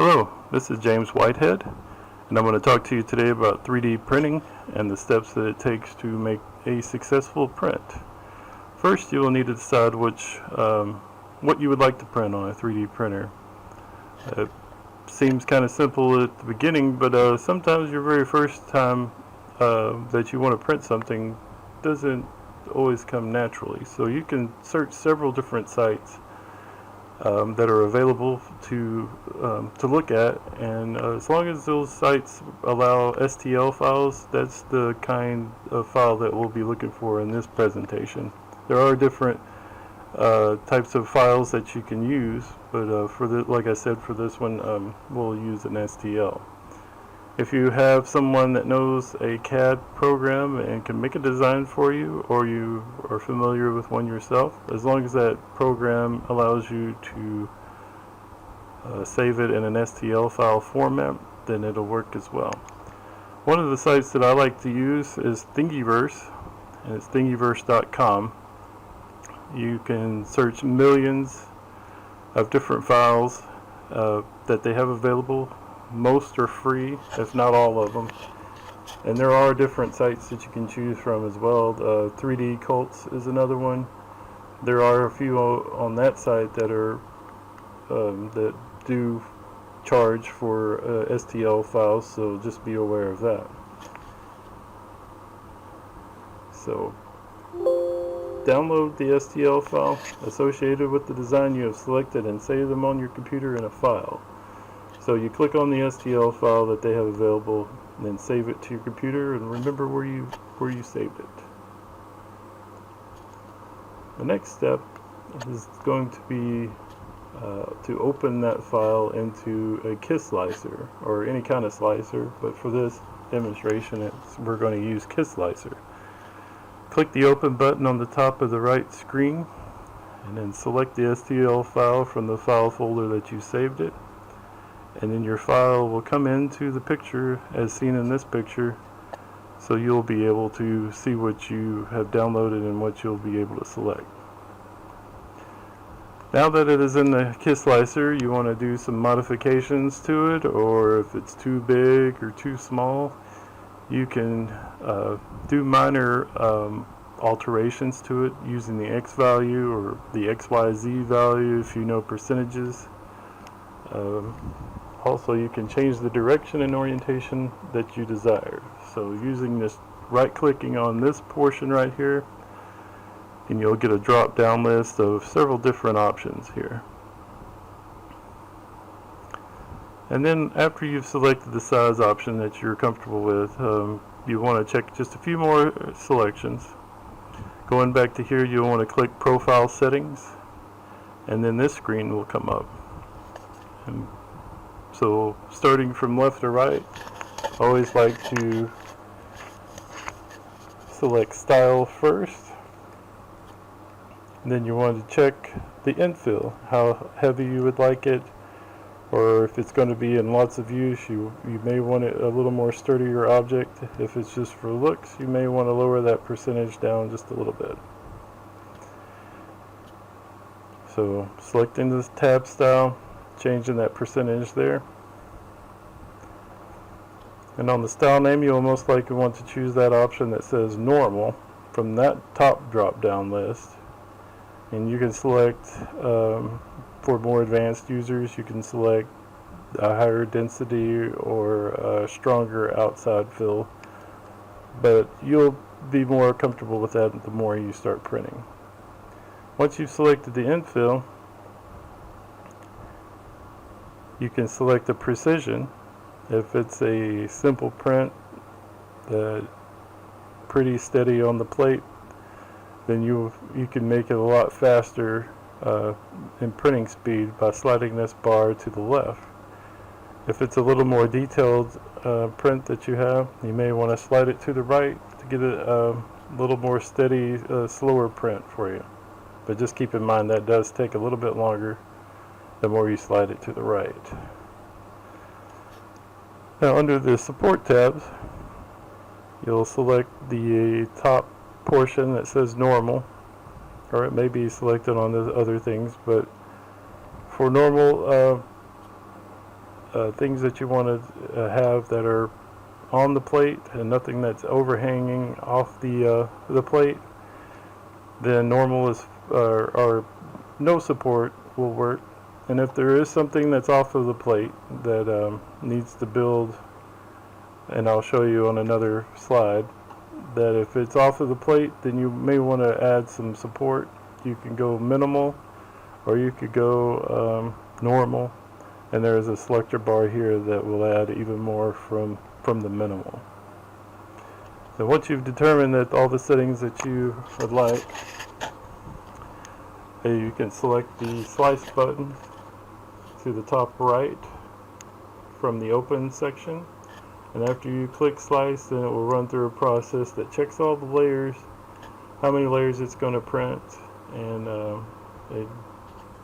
Hello, this is James Whitehead, and I'm going to talk to you today about 3D printing and the steps that it takes to make a successful print. First, you will need to decide what you would like to print on a 3D printer. It seems kind of simple at the beginning, but sometimes your very first time that you want to print something doesn't always come naturally. So you can search several different sites that are available to look at, and as long as those sites allow STL files, that's the kind of file that we'll be looking for in this presentation. There are different types of files that you can use, but like I said, for this one, we'll use an STL. If you have someone that knows a CAD program and can make a design for you, or you are familiar with one yourself, as long as that program allows you to save it in an STL file format, then it'll work as well. One of the sites that I like to use is Thingiverse, and it's thingiverse.com. You can search millions of different files that they have available. Most are free, if not all of them. And there are different sites that you can choose from as well. 3D Cults is another one. There are a few on that site that are that do charge for STL files, so just be aware of that. So download the STL file associated with the design you have selected and save them on your computer in a file. So you click on the STL file that they have available, and then save it to your computer, and remember where you saved it. The next step is going to be to open that file into a KISS slicer, or any kind of slicer, but for this demonstration we're going to use KISS slicer. Click the open button on the top of the right screen, and then select the STL file from the file folder that you saved it. And then your file will come into the picture as seen in this picture, so you'll be able to see what you have downloaded and what you'll be able to select. Now that it is in the KISS slicer, you want to do some modifications to it, or if it's too big or too small, you can do minor alterations to it using the X value or the XYZ value if you know percentages. Also, you can change the direction and orientation that you desire. So using this, right-clicking on this portion right here, and you'll get a drop-down list of several different options here. And then after you've selected the size option that you're comfortable with, you want to check just a few more selections. Going back to here, you'll want to click Profile Settings, and then this screen will come up. And so starting from left to right, I always like to select Style first. And then you want to check the infill, how heavy you would like it, or if it's going to be in lots of use, you may want it a little more sturdier object. If it's just for looks, you may want to lower that percentage down just a little bit. So selecting this tab style, changing that percentage there. And on the style name, you'll most likely want to choose that option that says normal from that top drop down list. And you can select, for more advanced users, you can select a higher density or a stronger outside fill. But you'll be more comfortable with that the more you start printing. Once you've selected the infill, you can select the precision. If it's a simple print, pretty steady on the plate, then you can make it a lot faster in printing speed by sliding this bar to the left. If it's a little more detailed print that you have, you may want to slide it to the right to get a little more steady, slower print for you. But just keep in mind that does take a little bit longer the more you slide it to the right. Now under the support tabs, you'll select the top portion that says normal, or it may be selected on the other things, but for normal things that you want to have that are on the plate and nothing that's overhanging off the plate, then normal is or no support will work. And if there is something that's off of the plate that needs to build, and I'll show you on another slide, that if it's off of the plate, then you may want to add some support. You can go minimal, or you could go normal, and there is a selector bar here that will add even more from the minimal. So once you've determined that all the settings that you would like, you can select the slice button to the top right from the open section, and after you click slice, then it will run through a process that checks all the layers, how many layers it's going to print, and it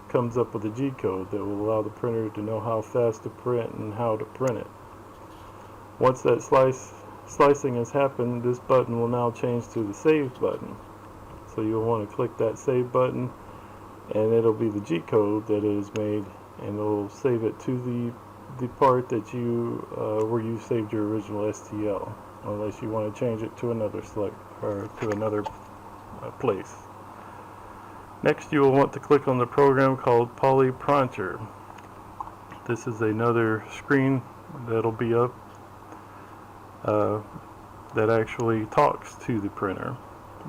comes up with a G-code that will allow the printer to know how fast to print and how to print it. Once that slicing has happened, this button will now change to the save button. So you'll want to click that save button, and it'll be the G-code that it is made, and it'll save it to the part that you where you saved your original STL, unless you want to change it to another place. Next, you will want to click on the program called PolyPrinter. This is another screen that'll be up that actually talks to the printer.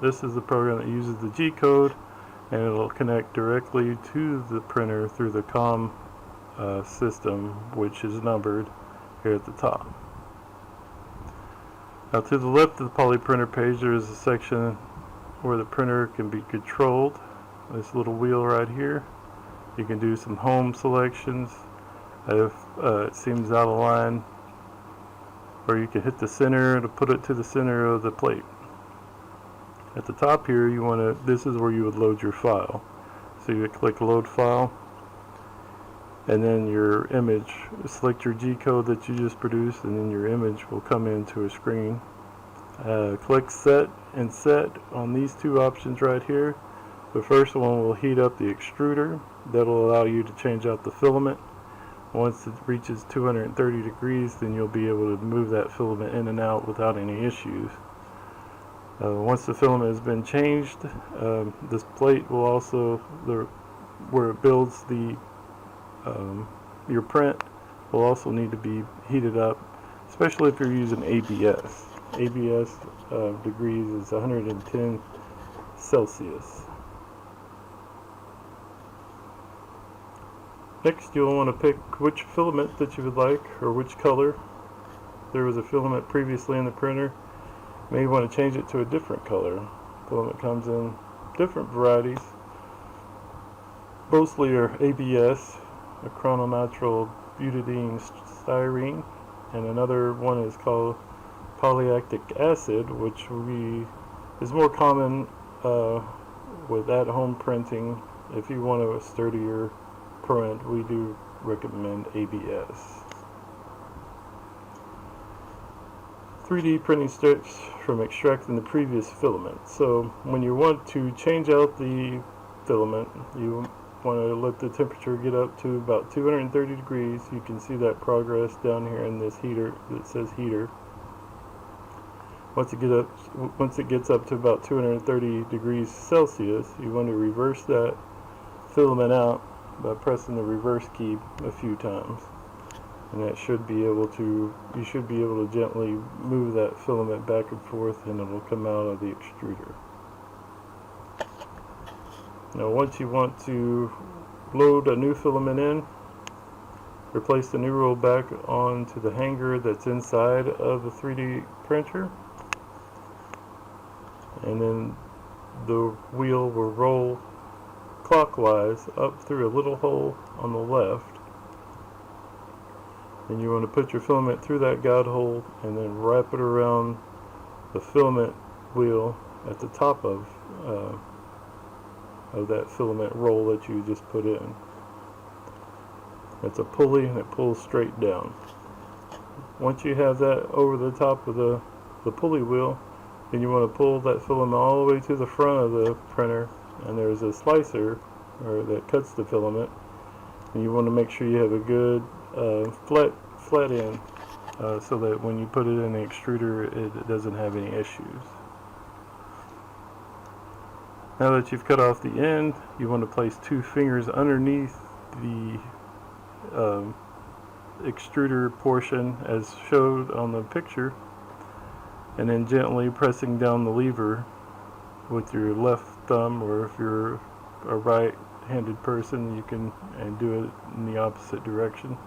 This is the program that uses the G-code, and it'll connect directly to the printer through the COM system, which is numbered here at the top. Now, to the left of the PolyPrinter page, there is a section where the printer can be controlled. This little wheel right here. You can do some home selections if it seems out of line, or you can hit the center to put it to the center of the plate. At the top here, this is where you would load your file. So you would click load file, and then your image, select your G-code that you just produced, and then your image will come into a screen. Click set and set on these two options right here. The first one will heat up the extruder. That'll allow you to change out the filament. Once it reaches 230 degrees, then you'll be able to move that filament in and out without any issues. Once the filament has been changed, this plate will also, where it builds your print, will also need to be heated up, especially if you're using ABS. ABS degrees is 110 Celsius. Next, you'll want to pick which filament that you would like, or which color. If there was a filament previously in the printer, you may want to change it to a different color. Filament comes in different varieties. Mostly are ABS, a chrononitrile butadiene styrene, and another one is called polylactic acid, which is more common with at-home printing. If you want a sturdier print, we do recommend ABS. 3D printing steps from extracting the previous filament. So when you want to change out the filament, you want to let the temperature get up to about 230 degrees. You can see that progress down here in this heater that says heater. Once it gets up to about 230 degrees Celsius, you want to reverse that filament out by pressing the reverse key a few times, and that should be able to, you should be able to gently move that filament back and forth, and it will come out of the extruder. Now, once you want to load a new filament in, replace the new roll back onto the hanger that's inside of the 3D printer, and then the wheel will roll clockwise up through a little hole on the left, and you want to put your filament through that guide hole and then wrap it around the filament wheel at the top of that filament roll that you just put in. It's a pulley and it pulls straight down. Once you have that over the top of the pulley wheel, then you want to pull that filament all the way to the front of the printer, and there's a slicer that cuts the filament, and you want to make sure you have a good flat end, so that when you put it in the extruder, it doesn't have any issues. Now that you've cut off the end, you want to place 2 fingers underneath the extruder portion as showed on the picture, and then gently pressing down the lever with your left thumb, or if you're a right-handed person, you can do it in the opposite direction.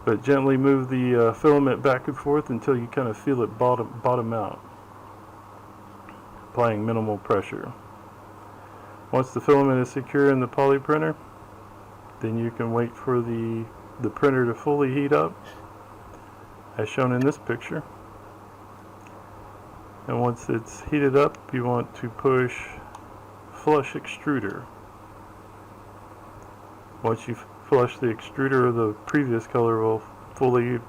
But gently move the filament back and forth until you kind of feel it bottom out, applying minimal pressure. Once the filament is secure in the poly printer, then you can wait for the printer to fully heat up, as shown in this picture. And once it's heated up, you want to push flush extruder. Once you flush the extruder, the previous color will fully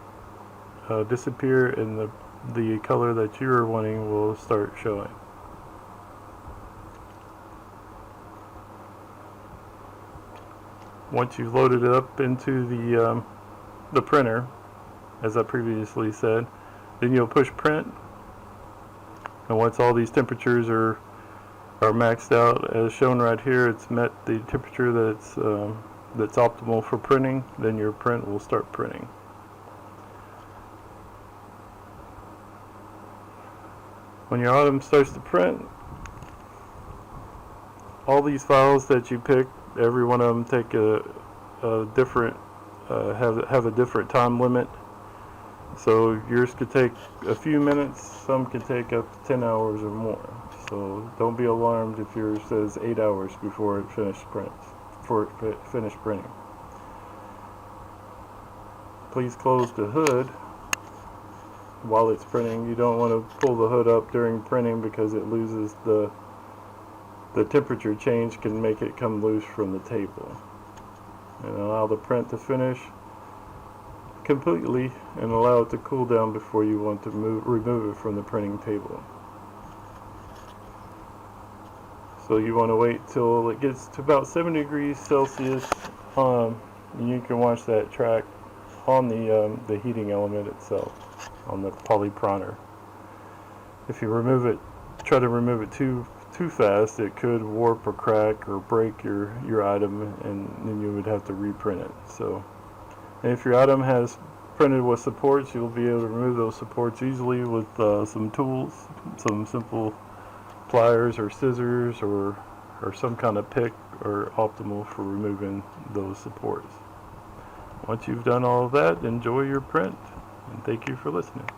disappear, and the color that you're wanting will start showing. Once you've loaded it up into the printer, as I previously said, then you'll push print. And once all these temperatures are maxed out, as shown right here, it's met the temperature that's optimal for printing, then your print will start printing. When your item starts to print, all these files that you pick, every one of them take a different have a different time limit. So yours could take a few minutes, some could take up to 10 hours or more. So don't be alarmed if yours says 8 hours before it finished printing. Please close the hood while it's printing. You don't want to pull the hood up during printing because it loses the temperature change, can make it come loose from the table. And allow the print to finish completely and allow it to cool down before you want to remove it from the printing table. So you want to wait till it gets to about 70 degrees Celsius, and you can watch that track on the heating element itself on the poly printer. If you try to remove it too fast, it could warp or crack or break your item, and then you would have to reprint it. So, and if your item has printed with supports, you'll be able to remove those supports easily with some tools, some simple pliers or scissors or some kind of pick are optimal for removing those supports. Once you've done all of that, enjoy your print, and thank you for listening.